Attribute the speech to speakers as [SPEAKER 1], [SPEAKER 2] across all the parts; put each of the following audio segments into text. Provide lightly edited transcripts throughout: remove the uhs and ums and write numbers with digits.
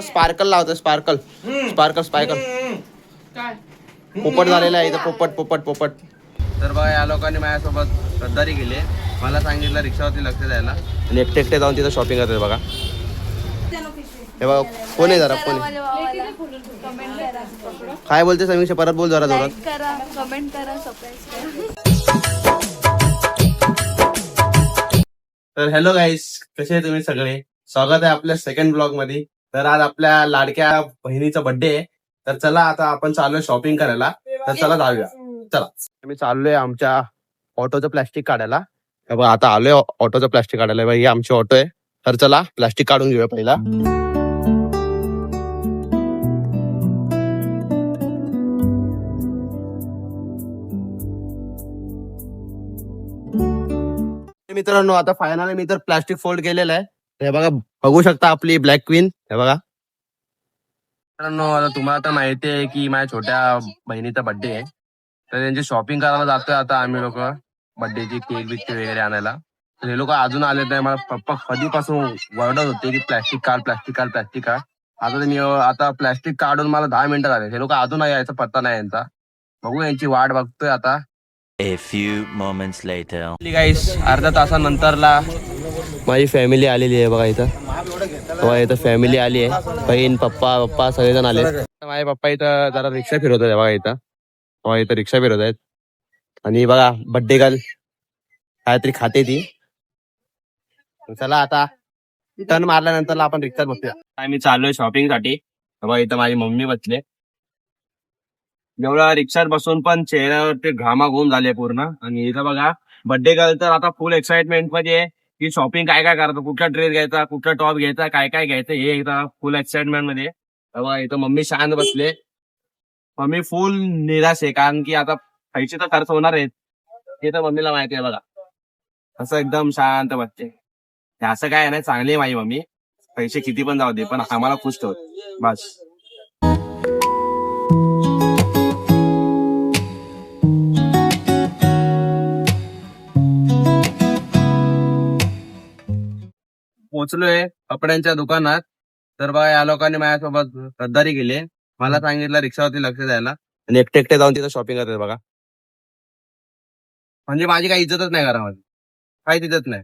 [SPEAKER 1] Sparkle लावतो sparkle sparkle sparkle
[SPEAKER 2] काय
[SPEAKER 1] पोपट झालेला आहे इथं पोपट पोपट पोपट. तर बघा या लोकांनी माझ्यासोबत गद्दारी केली. मला सांगितलं रिक्षावरती लक्ष द्यायला आणि एकटे एकटे जाऊन तिथं शॉपिंग करतात बघा. हे बघा कोण आहे जरा कोण काय बोलते समीक्षा परत बोल जरा जोरात.
[SPEAKER 3] करा कमेंट करा सबस्क्राईब
[SPEAKER 1] तर हॅलो गाईस कसे आहे तुम्ही सगळे. स्वागत आहे आपल्या सेकंड ब्लॉग मध्ये. तर आज आपल्या लाडक्या बहिणीचा बर्थडे आहे. तर चला आता आपण चाललोय शॉपिंग करायला. तर चला जाऊया. चला मी चाललोय आमच्या ऑटोचं प्लॅस्टिक काढायला. आता आलोय ऑटोचं प्लॅस्टिक काढायला. बाई आमची ऑटो आहे. तर चला प्लॅस्टिक काढून घेऊया पहिला. मित्रांनो आता फायनली मी तर प्लास्टिक फोल्ड केलेलं आहे. हे बघा बघू शकता आपली ब्लॅक क्वीन. हे बघा मित्रांनो आता तुम्हाला तर माहिती आहे की माझ्या छोट्या बहिणीचा बर्थडे आहे. तर त्यांची शॉपिंग करायला जातोय आता आम्ही लोक. बर्थडेची केक बिक वगैरे आणायला. तर हे लोक अजून आले नाही. मला पप्पा कधीपासून वरडत होते की प्लॅस्टिक काढ प्लॅस्टिक काढ प्लॅस्टिक काढ. आता प्लॅस्टिक काढून मला 10 मिनिटं झाले. हे लोक अजून यायचा पत्ता नाही यांचा. बघू यांची वाट बघतोय आता.
[SPEAKER 4] A few moments later.
[SPEAKER 1] गाईस अर्ध्या तासानंतरला माझी फॅमिली आलेली आहे बघा इथं. बघा इथं फॅमिली आली आहे. बहीण पप्पा पप्पा सगळेजण आले. माझे पप्पा इथं जरा रिक्षा फिरवत आहेत बघा इथं. बघा इथं रिक्षा फिरवत आहेत. आणि बघा बड्डे गर्ल काहीतरी खाते ती. चला आता टर्न मारल्यानंतर आपण रिक्षात बसूया. आम्ही चाललोय शॉपिंग साठी. बघा इथं माझी मम्मी बसले. एवढा रिक्षात बसून पण चेहऱ्यावरती घामाघूम झाले पूर्ण. आणि इथं बघा बर्थडे गर्ल तर आता फुल एक्साइटमेंट मध्ये आहे की शॉपिंग काय काय करतो, कुठला ड्रेस घ्यायचा, कुठला टॉप घ्यायचा, काय काय घ्यायचं हे इथं फुल एक्साइटमेंट मध्ये. तेव्हा इथं मम्मी शांत बसले. मम्मी फुल निराश आहे कारण की आता पैसे तर खर्च होणार आहेत हे तर मम्मीला माहिती आहे. बघा असं एकदम शांत बसते. असं काय नाही, चांगली आहे माझी मम्मी. पैसे किती पण जाऊ दे पण आम्हाला खुश ठेव बस. पोहोचलोय कपड्यांच्या दुकानात. तर बघा या लोकांनी माझ्यासोबत गद्दारी केली. मला सांगितलं रिक्षावरती लक्ष द्यायला आणि एकटे एकटे जाऊन तिथं शॉपिंग करतात बघा. म्हणजे माझी काही इज्जतच नाही घरामध्ये, काहीच इज्जत नाही.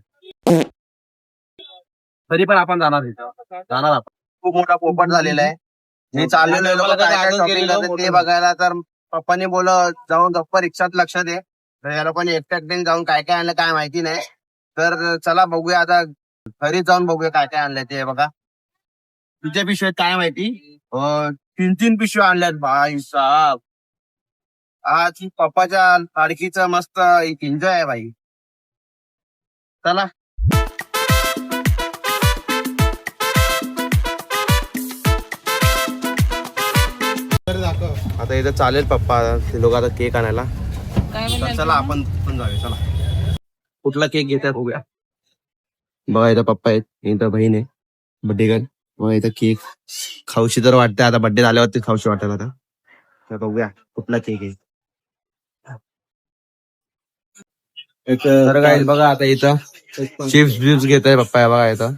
[SPEAKER 1] तरी पण आपण जाणार जाणार आपण. खूप मोठा पोपट झालेला आहे. मी चाललेलो शॉपिंग ते बघायला. तर पप्पाने जाऊन गप्पा रिक्षात लक्ष दे. तर या लोकांनी एकट्या एकट्याने जाऊन काय काय आणलं काय माहिती नाही. तर चला बघूया आता घरी जाऊन बघूया काय काय आणलंय ते. बघा तुझ्या पिशव्यात काय माहिती 3 पिशव्या आणल्यात भाई साहेब. आज पप्पाच्या लाडकीचं मस्त एन्जॉय आहे भाई. चला आता इथं चालेल पप्पा ते लोक आता केक आणायला. तर चला आपण पण जाऊया. चला कुठला केक घेतात बघूया. बघा इथं पप्पा आहेत, इथं बहीण आहे बड्डे गर्ल. बघा इथं केक खाऊशी तर वाटतं. आता बड्डे झाल्यावरती खाऊशी वाटेल आता. तर बघूया कुठला केक आहे. तर काय बघा आता इथं चिप्स बिप्स घेत आहे पप्पा. बघा इथं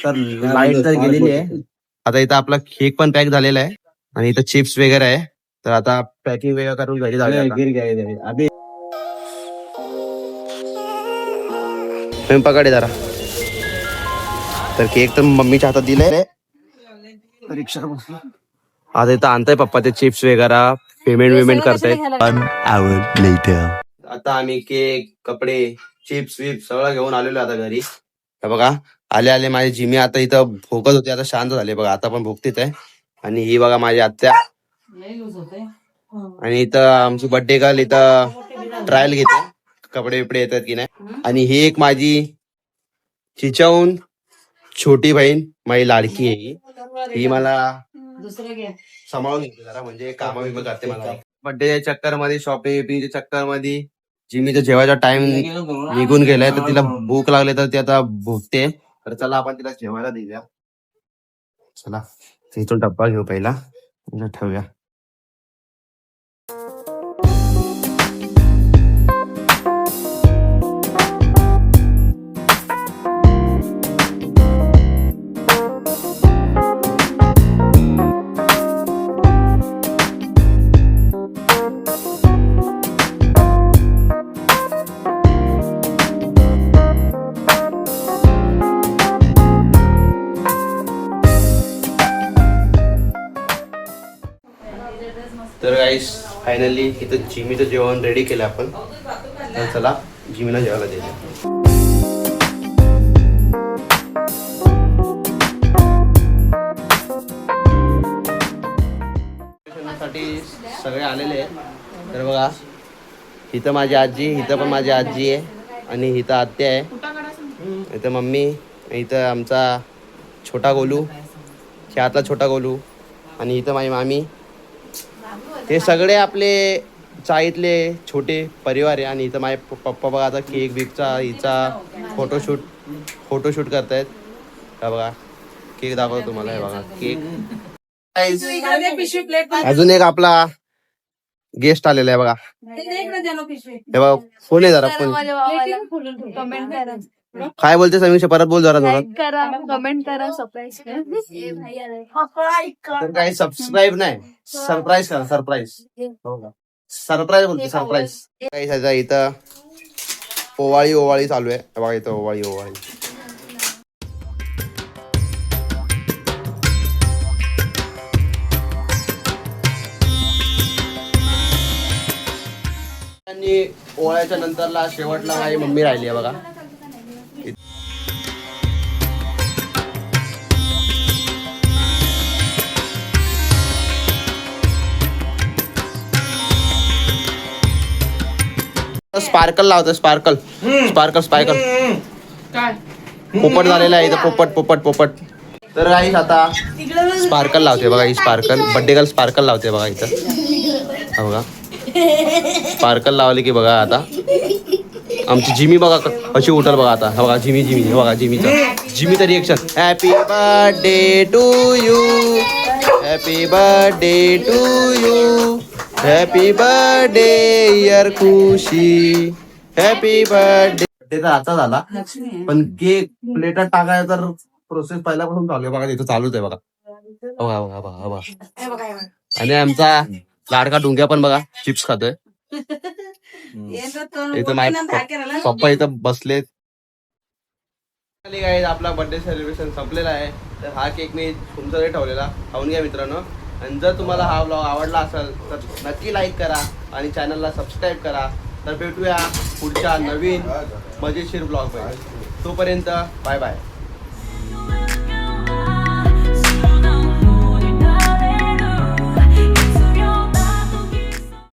[SPEAKER 1] तर लाईट तर गेलेली आहे. आता इथं आपला केक पण पॅक झालेला आहे आणि इथं चिप्स वगैरे आहे. तर आता पॅकिंग वगैरे करून घरी जाऊया. पकडे जरा. तर केक तर मम्मीच्या हातात दिलाय. रिक्षा आता इथं आणताय पप्पा ते चिप्स वगैरे. पेमेंट करतायत.
[SPEAKER 4] 1 hour later.
[SPEAKER 1] आता आम्ही केक कपडे चिप्स विप्स सगळं घेऊन आलेलो आता घरी. बघा आले आले माझी जिमी आता इथं भोकत होती. आता शांत झाले बघा. आता पण भोगतीत आहे. आणि ही बघा माझी आत्या. आणि इथं आमची बर्थडे गर्ल इथं ट्रायल घेते कपडे बिपडे येतात की नाही. आणि ही एक माझी चिचाहून छोटी बहीण माझी लाडकी आहे. ही मला सांभाळून घेते जरा, म्हणजे कामा बिमा करते मला. बर्थडेच्या चक्कर मध्ये शॉपिंगच्या चक्कर मध्ये जिमीच्या जेवायचा टाइम निघून गेलाय. तर तिला भूक लागली तर ती आता भूकते. तर चला आपण तिला जेवायला देऊया. चला इथून डब्बा घेऊ पहिला ठेवूया. गाईस फायनली इथं जिमीचं जेवण रेडी केलं आपण. तर चला जिमीला जेवायला द्यायचं. साठी सगळे आलेले आहेत. तर बघा इथं माझी आजी, इथं पण माझी आजी आहे आणि इथं आत्या आहे, इथं मम्मी, इथं आमचा छोटा गोलू, ह्यातला छोटा गोलू आणि इथं माझी मामी. हे सगळे आपले चाळीतले छोटे परिवार आहे. आणि इथं माझे पप्पा बघा आता केक बिकचा हिचा फोटोशूट करतायत. हा बघा केक दाखवतो तुम्हाला. हे बघा केक. अजून एक आपला गेस्ट आलेला आहे बघा. हे बघा फोन आहे जरा फोन.
[SPEAKER 3] कमेंट करा.
[SPEAKER 1] काय बोलते समीक्षा, परत बोल जरा थोडं.
[SPEAKER 3] लाईक करा, कमेंट करा, सबस्क्राईब करा.
[SPEAKER 1] तर काही सबस्क्राईब नाही, सरप्राईज करा. सरप्राईज बोलते, सरप्राईज. काही सध्या इथं ओवाळी चालू आहे. बघा इथं ओवाळी. आणि ओवाळ्याच्या नंतरला शेवटला माझी मम्मी राहिली आहे बघा. स्पार्कल लावतो. स्पार्कल पोपट झालेला आहे इथं. पोपट. तर काही आता स्पार्कल लावते बघा. ही स्पार्कल बड्डे गर्ल स्पार्कल लावते बघा इथं. हा बघा स्पार्कल लावले की बघा आता आमची जिमी बघा कशी उठल बघा आता. हा बघा जिमी बघा जिमीचं reaction. Happy birthday to you, happy birthday to you, happy birthday dear Khushi, happy birthday. Birthday तर आता झाला पण केक प्लेटात टाकायचा तर प्रोसेस पहिल्यापासून चालू आहे बघा. इथं चालूच आहे बघा. आणि आमचा लाडका डुंग्या पण बघा चिप्स खातोय. इथं माझे पप्पा इथं बसलेत. आपला बर्थडे सेलिब्रेशन संपलेला आहे. तर हा केक मी तुमच्याकडे ठेवलेला, खाऊन घ्या मित्रांनो. आणि जर तुम्हाला हा व्लॉग आवडला असेल तर नक्की लाईक करा आणि चॅनलला सबस्क्राईब करा. तर भेटूया पुढच्या नवीन मजेशीर ब्लॉग मध्ये. तोपर्यंत बाय बाय.